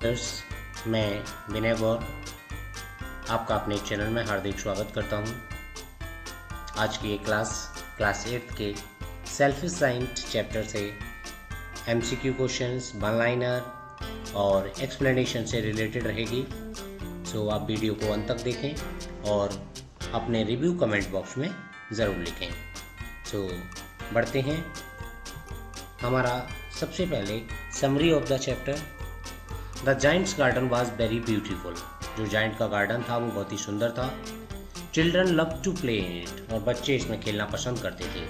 Friends, मैं विनय गौर आपका अपने चैनल में हार्दिक स्वागत करता हूं। आज की ये क्लास 8 के सेल्फ असाइन्ड चैप्टर से एमसीक्यू क्वेश्चंस, वन लाइनर और एक्सप्लेनेशन से रिलेटेड रहेगी। सो आप वीडियो को अंत तक देखें और अपने रिव्यू कमेंट बॉक्स में ज़रूर लिखें। सो बढ़ते हैं। हमारा सबसे पहले summary of the chapter. The giant's garden was very beautiful. जो जाइंट का गार्डन था वो बहुत ही सुंदर था। Children love to play in it. और बच्चे इसमें खेलना पसंद करते थे।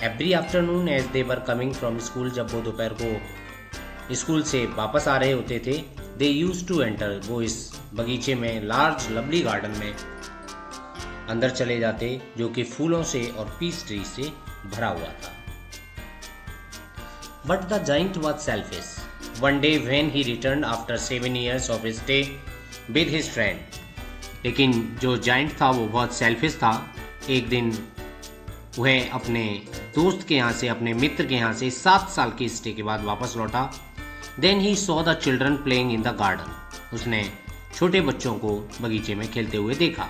Every afternoon as they were coming from school, जब वो दोपहर को स्कूल से वापस आ रहे होते थे, दे यूज टू एंटर, वो इस बगीचे में, लार्ज लवली गार्डन में अंदर चले जाते, जो कि फूलों से और पीस ट्री से भरा हुआ था। But the giant was selfish. One day when he returned after 7 years of his stay with his friend, लेकिन जो जाइंट था वो बहुत सेल्फिश था। एक दिन वह अपने दोस्त के यहाँ से, अपने मित्र के यहाँ से 7 साल की स्टे के बाद वापस लौटा। Then he saw the children playing in the garden. उसने छोटे बच्चों को बगीचे में खेलते हुए देखा।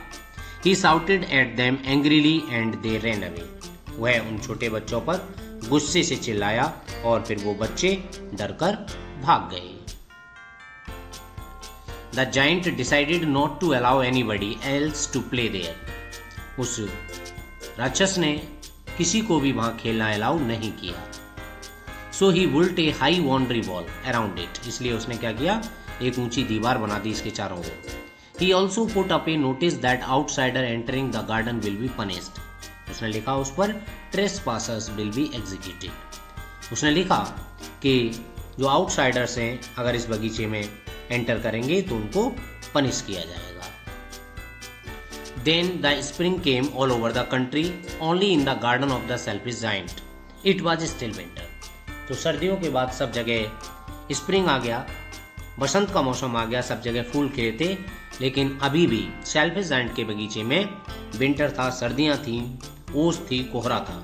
He shouted at them angrily and they ran away. वह उन छोटे बच्चों पर गुस्से से चिल्लाया और फिर वो बच्चे डरकर भाग गए। The giant decided not to allow anybody else to play there. उस राक्षस ने किसी को भी वहां खेलना अलाउ नहीं किया। So he built a high boundary wall around it. इसलिए उसने क्या किया, एक ऊंची दीवार बना दी इसके चारों ओर। He also put up a notice that outsider entering the garden will be punished. उसने लिखा उस पर trespassers will be executed. उसने लिखा कि जो आउटसाइडर्स हैं अगर इस बगीचे में एंटर करेंगे तो उनको पनिश किया जाएगा। Then the spring came all over the country, only in the garden of the selfish giant. It was still winter. तो सर्दियों के बाद सब जगह स्प्रिंग आ गया, बसंत का मौसम आ गया, सब जगह फूल खिले थे, लेकिन अभी भी सेल्फिश जाइंट के बगीचे में विंटर था, सर्दियां थीं, ओस थी, कोहरा था।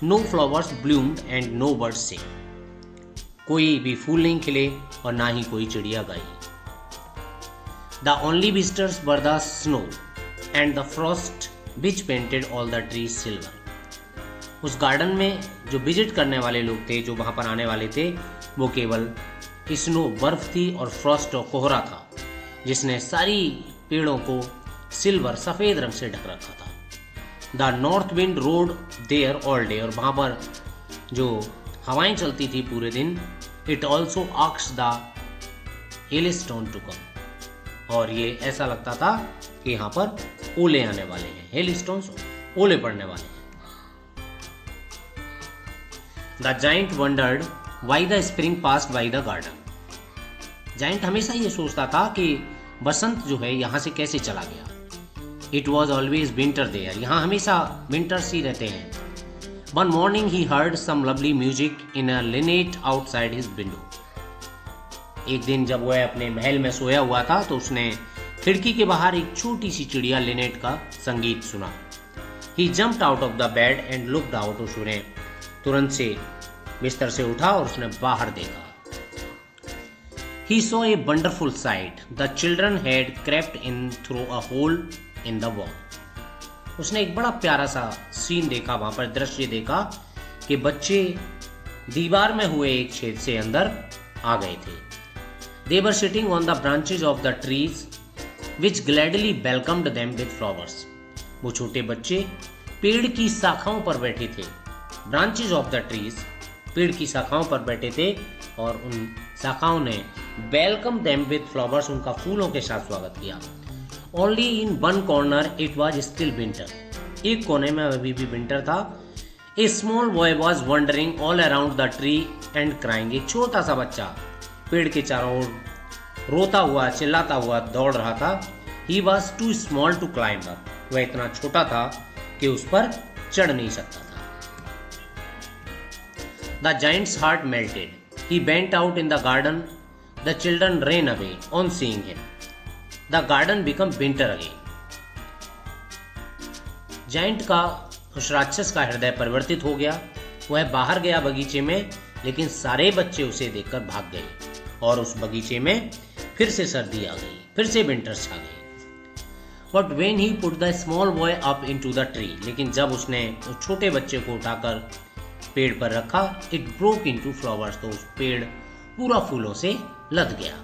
No flowers bloomed and no birds sang. कोई भी फूल नहीं खिले और ना ही कोई चिड़िया गाई। The only visitors were the snow and the frost which painted all the trees silver. उस गार्डन में जो विजिट करने वाले लोग थे, जो वहां पर आने वाले थे, वो केवल स्नो, बर्फ थी, और फ्रॉस्ट और कोहरा था, जिसने सारी पेड़ों को सिल्वर, सफेद रंग से ढक रखा था। The north wind roared there all day. और वहां पर जो हवाएं चलती थी पूरे दिन। It also asked the hailstone to come. और ये ऐसा लगता था कि यहाँ पर ओले आने वाले हैं, हेलस्टोन्स, ओले पड़ने वाले हैं। The giant wandered why the spring passed by the garden. Giant हमेशा ये सोचता था कि बसंत जो है यहाँ से कैसे चला गया। It was always winter there. यहाँ हमेशा विंटर्स ही रहते हैं। One morning he heard some lovely music in a linnet outside his window. एक दिन जब वह अपने महल में सोया हुआ था तो उसने खिड़की के बाहर एक छोटी सी चिड़िया लिनेट का संगीत सुना। He jumped out of the bed and looked out. उसने तुरंत से बिस्तर से उठा और उसने बाहर देखा। He saw a wonderful sight. The children had crept in through a hole in the wall. उसने एक बड़ा प्यारा सा सीन देखा, वहां पर दृश्य देखा कि बच्चे दीवार में हुए एक छेद से अंदर आ गए थे। They were sitting on the branches of the trees, which gladly welcomed them with flowers. वो छोटे बच्चे पेड़ की शाखाओं पर बैठे थे। Branches of the trees, पेड़ की शाखाओं पर बैठे थे और उन शाखाओं ने वेलकम देम विद फ्लावर्स, उनका फूलों के साथ स्वागत किया। Only in one corner it was still winter. एक कोने में अभी भी विंटर था। A small boy was wandering all around the tree and crying. एक छोटा सा बच्चा पेड़ के चारों ओर रोता हुआ, चिल्लाता हुआ दौड़ रहा था। He was too small to climb up. वह इतना छोटा था कि उस पर चढ़ नहीं सकता था। The Giants heart melted. He went out in the garden. The children ran away on seeing him. The garden became winter again. Giant का, उस राक्षस का हृदय परिवर्तित हो गया। वह बाहर गया बगीचे में, लेकिन सारे बच्चे उसे देखकर भाग गए। और उस बगीचे में फिर से सर्दी आ गई, फिर से विंटर्स आ गई। But when he put the small boy up into the tree, लेकिन जब उसने उस छोटे बच्चे को उठाकर पेड़ पर रखा, it broke into flowers, तो उस पेड़ पूरा फूलों से लद गया।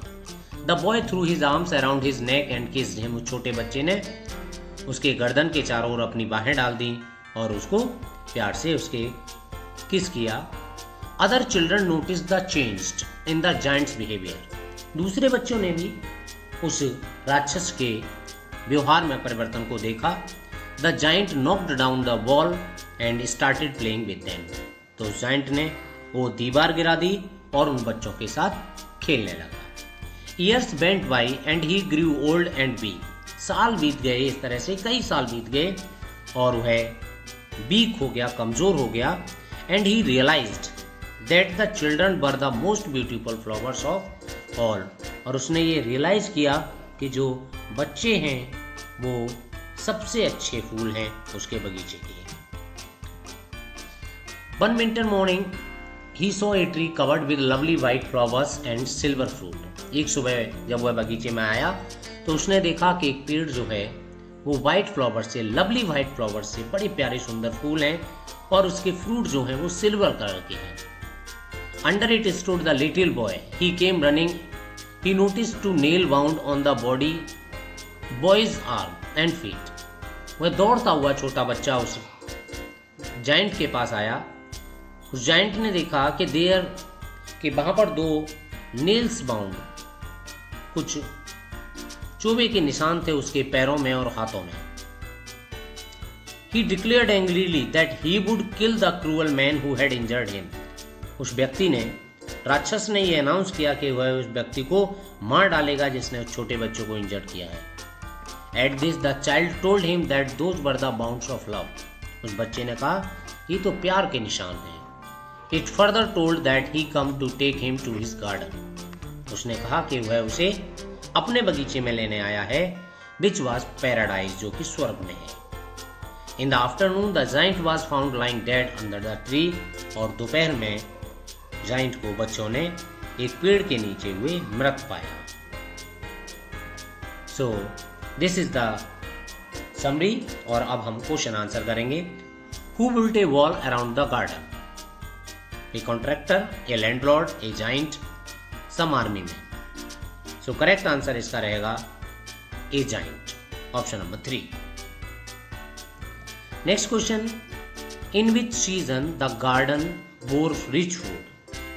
The boy threw his arms around his neck and kissed him, उस छोटे बच्चे ने उसके गर्दन के चारों ओर अपनी बाहें डाल दी और उसको प्यार से उसके किस किया। Other children notice the change in the giants behaviour, दूसरे बच्चों ने भी उस राक्षस के व्यवहार में परिवर्तन को देखा। The giant knocked down the wall and started playing with them, तो जायंट ने वो दीवार गिरा दी और उन बच्चों के साथ खेलने लगा। Years went by and he grew old and weak, साल बीत गए, इस तरह से कई साल बीत गए और वह वीक हो गया, कमजोर हो गया। And he realised that the children were the most beautiful flowers of all, और उसने ये रियलाइज किया कि जो बच्चे हैं वो सबसे अच्छे फूल हैं उसके बगीचे के। One winter morning he saw a tree covered with lovely white flowers and silver fruit, एक सुबह जब वह बगीचे में आया तो उसने देखा कि एक पेड़ जो है वो वाइट फ्लावर से, लवली वाइट फ्लावर से, बड़े प्यारे सुंदर फूल हैं और उसके फ्रूट जो हैं वो सिल्वर कलर के हैं। Under it stood the little boy, he came running, he notice two nail bound on the body boy's arm and feet, वह दौड़ता हुआ छोटा बच्चा उस जायंट के पास आया। उस जायंट ने देखा कि देयर कि वहां पर दो नेल्स बाउंड, कुछ चोबे के निशान थे उसके पैरों में और हाथों में। He declared angrily that he would kill the cruel man who had injured him. उस व्यक्ति ने, राक्षस ने यह अनाउंस किया कि वह उस व्यक्ति को मार डालेगा जिसने उस छोटे बच्चे को इंजर्ड किया है। At this the child told him that those were the bounds of love. उस बच्चे ने कहा ये तो प्यार के निशान हैं। It further told that he come to take him to his garden. उसने कहा कि वह उसे अपने बगीचे में लेने आया है, which was paradise, जो कि स्वर्ग में है। In the afternoon the giant was found lying dead under the tree, और दोपहर में जाइंट को बच्चों ने एक पेड़ के नीचे हुए मृत पाया। So this is the summary, और अब हम क्वेश्चन आंसर करेंगे। Who built a wall around the garden? A contractor, a landlord, a giant, some army men. So correct answer इसका रहेगा a giant, option number 3. Next question, in which season the garden bore rich fruit?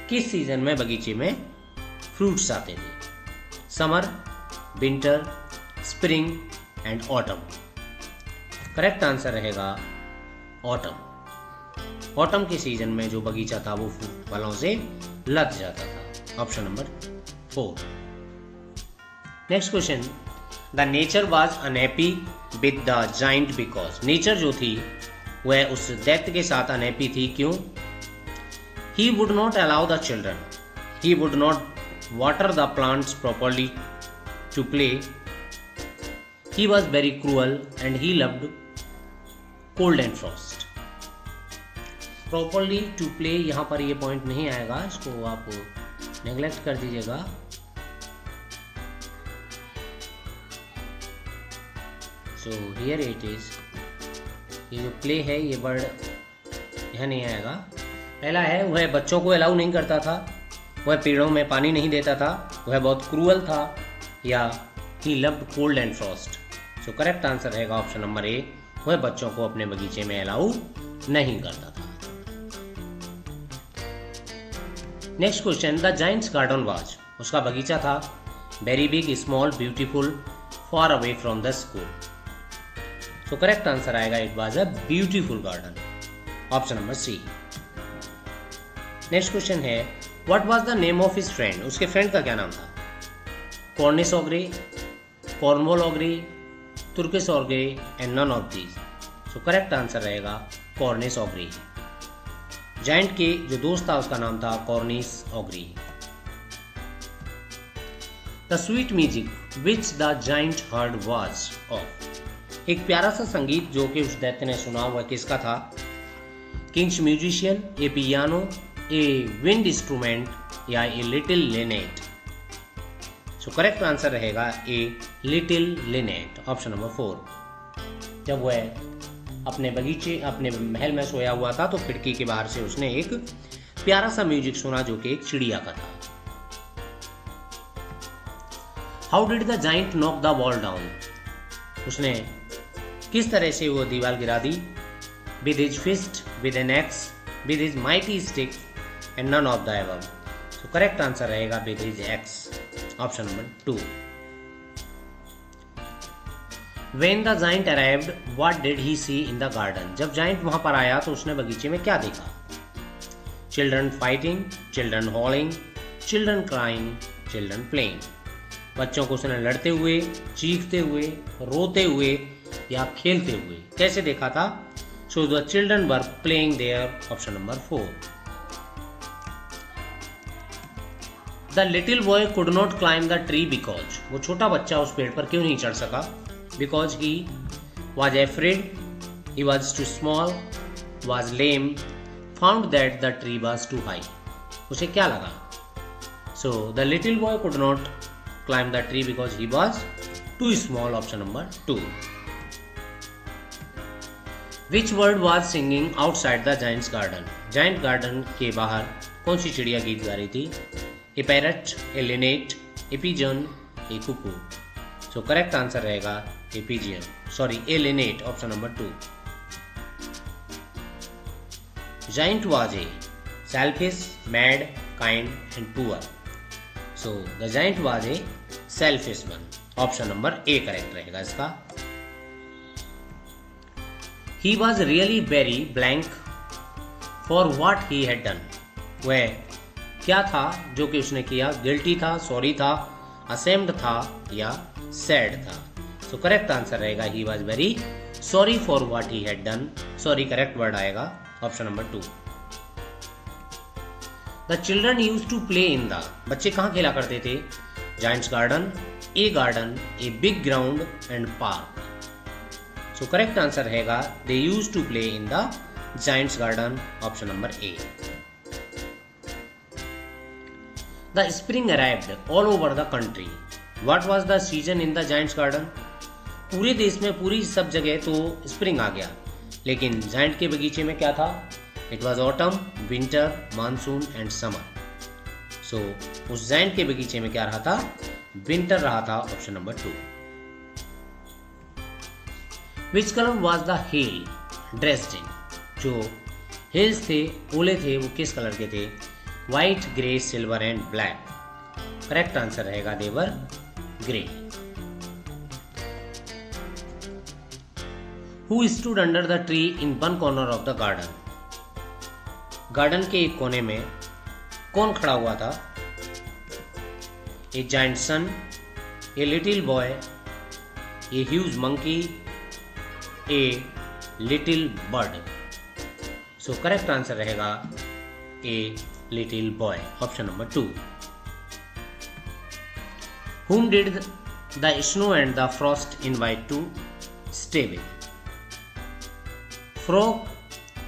किस season में बगीचे में fruits आते थे? Summer, winter, spring and autumn. Correct answer रहेगा autumn. Autumn के सीजन में जो बगीचा था वो फलों से लद जाता था, option number 4। Next question, the nature was unhappy with the giant because, nature जो थी वह उस दैत्य के साथ अनहैप्पी थी, क्यों? He would not allow the children, he would not water the plants properly to play, he was very cruel and he loved cold and frost. Properly to play यहाँ पर ये पॉइंट नहीं आएगा, इसको आप नेग्लेक्ट कर दीजिएगा। सो हियर इट इज, ये जो प्ले है ये वर्ड यहाँ नहीं आएगा। पहला है वह बच्चों को अलाउ नहीं करता था, वह पेड़ों में पानी नहीं देता था, वह बहुत क्रूअल था, या ही loved cold and Frost. So correct answer रहेगा ऑप्शन नंबर ए, वह बच्चों को अपने बगीचे में अलाउ नहीं करता था। Next question, the giant's garden was, उसका बगीचा था very big, small, beautiful, far away from the school. So correct answer आएगा it was a beautiful garden, option number C. Next question है, what was the name of his friend, उसके friend का क्या नाम था? Cornish ogre, Cornwall ogre, Turkish ogre and none of these. So correct answer रहेगा Cornish ऑग्रे। Giant के जो दोस्त था उसका नाम था Cornish ogre. The sweet music which the giant heard was of, एक प्यारा सा संगीत जो कि उस दैत्य ने सुना हुआ किसका था? King's musician, a piano, a wind instrument या a little linnet. So correct answer रहेगा a little linnet, option number 4। जब वह अपने बगीचे अपने महल में सोया हुआ था तो खिड़की के बाहर से उसने एक प्यारा सा म्यूजिक सुना जो कि एक चिड़िया का था। How did the giant knock the wall down, उसने किस तरह से वो दीवार गिरा दी? With his fist, with an axe, with his mighty stick and none of the above. So correct answer रहेगा with his axe, option number 2। When the giant arrived, what did he see in the garden? जब giant वहां पर आया तो उसने बगीचे में क्या देखा? Children fighting, children howling, children crying, children playing. बच्चों को उसने लड़ते हुए, चीखते हुए, रोते हुए या खेलते हुए कैसे देखा था? So the children were playing there, option number 4. The little boy could not climb the tree because, वो छोटा बच्चा उस पेड़ पर क्यों नहीं चढ़ सका? Because he was afraid, he was too small, was lame, found that the tree was too high. उसे क्या लगा? So the little boy could not climb the tree because he was too small, option number 2. Which bird was singing outside the giant's garden? Giant garden के बाहर कौन सी चिड़िया गीत गा रही थी? A parrot, a linnet, a pigeon, a cuckoo. So correct answer रहेगा a pigeon. Sorry, a linnet, option number 2. Giant was a selfish, mad, kind and poor. So the giant was a selfish one. Option number A correct रहेगा इसका. He was really very blank for what he had done. वह क्या था जो कि उसने किया? Guilty था, सॉरी था, ashamed था या सैड था? So correct answer रहेगा he was very sorry for what he had done. Sorry correct word आएगा, option number 2. The children used to play in the, बच्चे कहाँ खेला करते थे? Giant's garden, a big ground and park. So correct answer रहेगा they used to play in the Giant's garden, option number A. The spring arrived all over the country. What was the season in the Giant's garden? पूरे देश में पूरी सब जगह तो spring आ गया, लेकिन जाइंट के बगीचे में क्या था? It was autumn, winter, monsoon and summer. So उस जाइंट के बगीचे में क्या रहा था? विंटर रहा था, option number 2. Which colour was the hill dressed in? जो हिल्स थे, ओले थे, वो किस कलर के थे? White, grey, silver and black. Correct answer रहेगा देवर grey. Who stood under the tree in one corner of the garden? Garden के एक कोने में कौन खड़ा हुआ था? A giant sun, a little boy, a huge monkey, a little bird. So correct answer रहेगा a little boy, option number 2. Whom did the snow and the frost invite to stay with? Frog,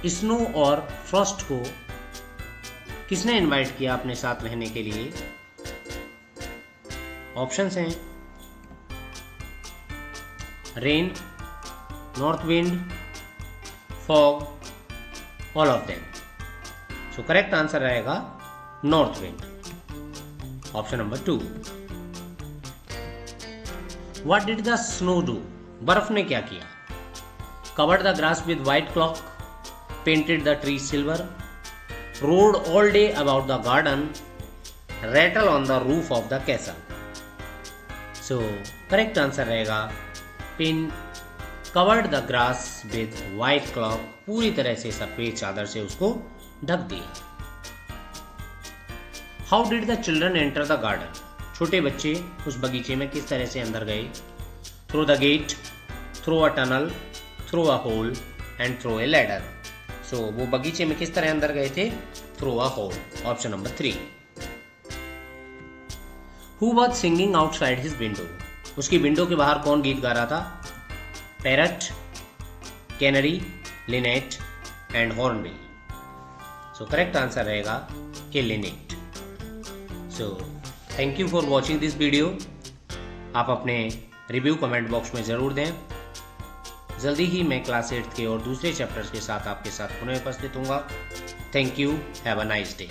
snow और Frost को किसने invite किया अपने साथ रहने के लिए? ऑप्शंस हैं rain, north wind, fog, all of them. So correct answer रहेगा north wind, option number 2. What did the snow do? बर्फ ने क्या किया? Covered the grass with white chalk, painted the trees silver, rode all day about the garden, rattle on the roof of the castle. So correct answer रहेगा covered the grass with white chalk, पूरी तरह से सफेद चादर से उसको ढक दिया. How did the children enter the garden? छोटे बच्चे उस बगीचे में किस तरह से अंदर गए? Through the gate, through a tunnel, through a hole and through a ladder. So वो बगीचे में किस तरह अंदर गए थे? Through a hole, option number 3. Who was singing outside his window? उसकी विंडो के बाहर कौन गीत गा रहा था? Parrot, canary, linnet and hornbill. So correct answer रहेगा a linnet. So thank you for watching this video. आप अपने रिव्यू कमेंट बॉक्स में ज़रूर दें। जल्दी ही मैं क्लास 8 के और दूसरे चैप्टर्स के साथ आपके साथ पुनः उपस्थित हूँगा। Thank you, have a nice day.